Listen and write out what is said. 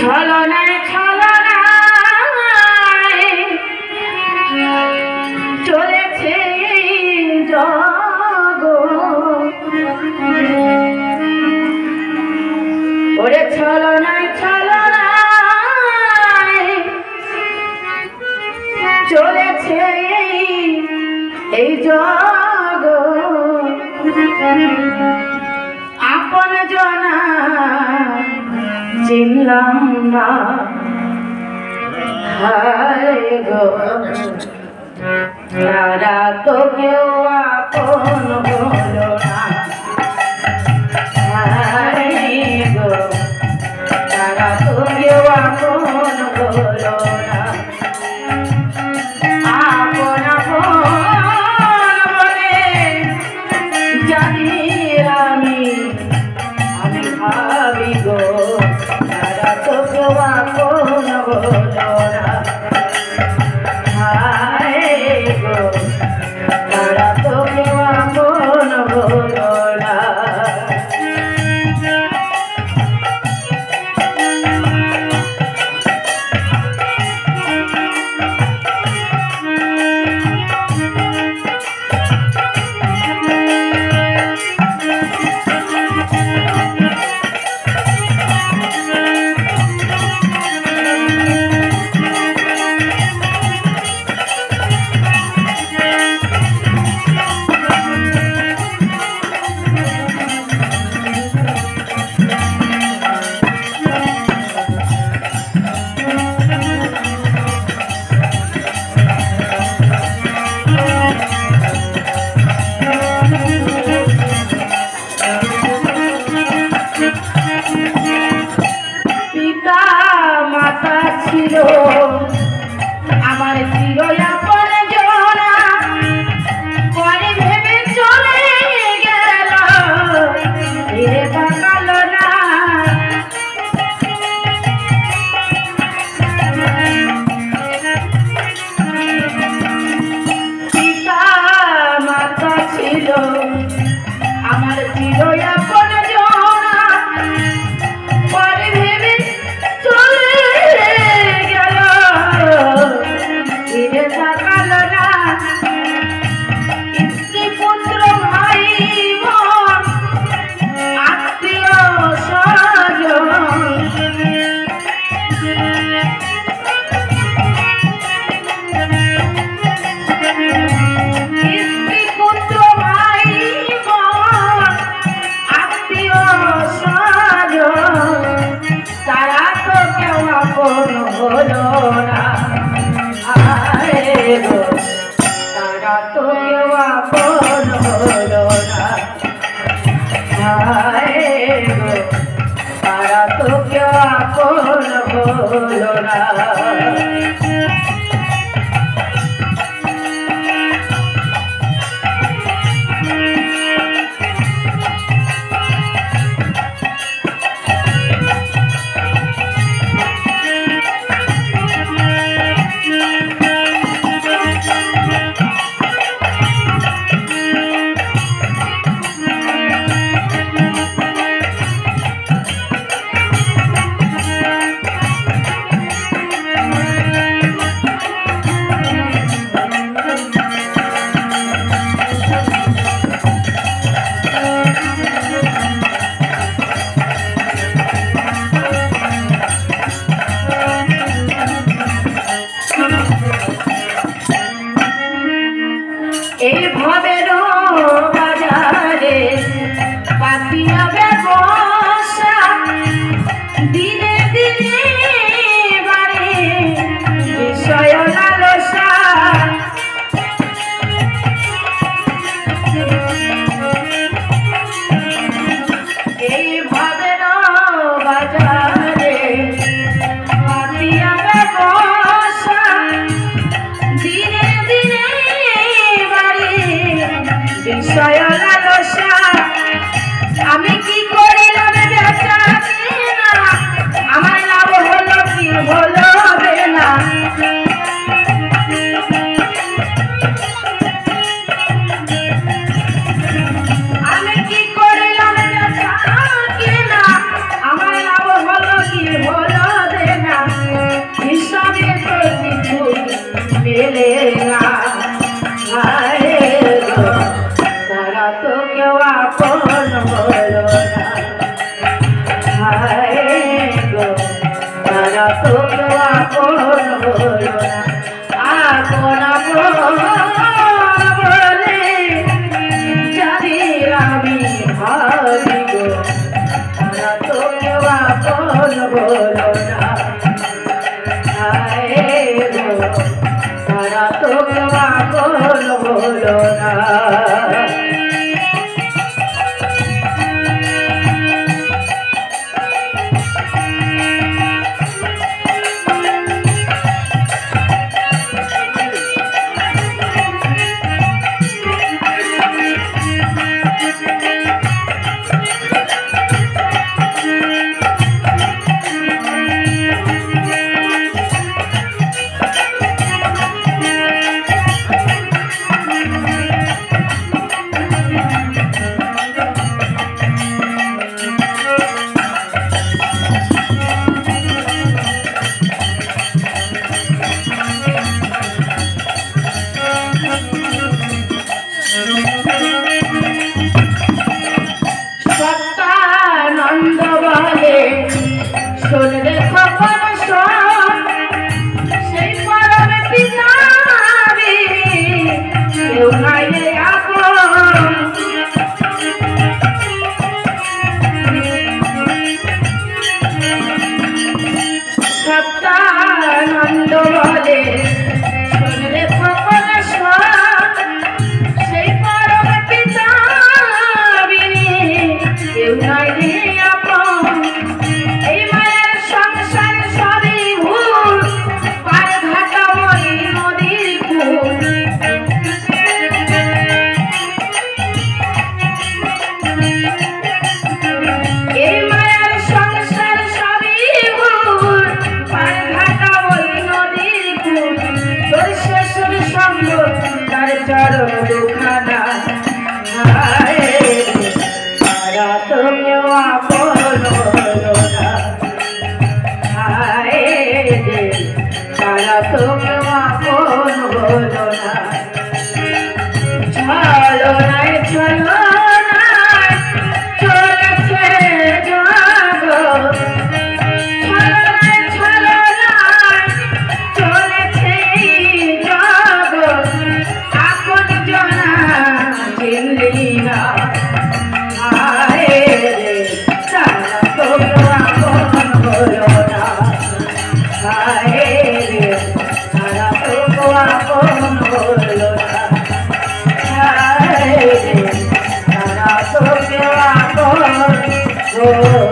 ছলনায় ছলনায় চলেছে জগৎ, ওরে ছলনায় ছলনায় চলেছে এই জগৎ। আপন জনা চিনলাম না, হায় গো তারা তো কেউ আপন হলো না, হায় গো তারা তো কেউ আপন হলো না। আপন আপন বলে জানি আমি ভাবি গো তারা তো কেউ আপন হলো না, হায় গো তারা তো কেউ আপন হলো না। ছিল আমার ছিল আপন জনা, পরে ভেবে চলে গেল ফিরে তাকালো না। পিতা মাতা ছিল আমার ছিল আপন জনা, পরে ভেবে চলে ফিরে তাকালো না। স্ত্রী পুত্র ভাই বোন আত্মীয় স্বজন স্ত্রী পুত্র ভাই বোন আত্মীয় স্বজন তারা তো কেউ আপন হলো না, তারা তো কেউ আপন হলো না, তারা তো কেউ আপন হলো না। তো কেউ আপন হলো না হায় রে তারা তো কেউ আপন হলো না চলো নাই চলো নাই চলেছে জগৎ চলো নাই চলেছে জগৎ আপন জনা চিনলি না হায় রে তারা তো কেউ আপন হলো না হায় রে তারা তো কেউ আপন হলো না তারা তো কেউ আপন হলো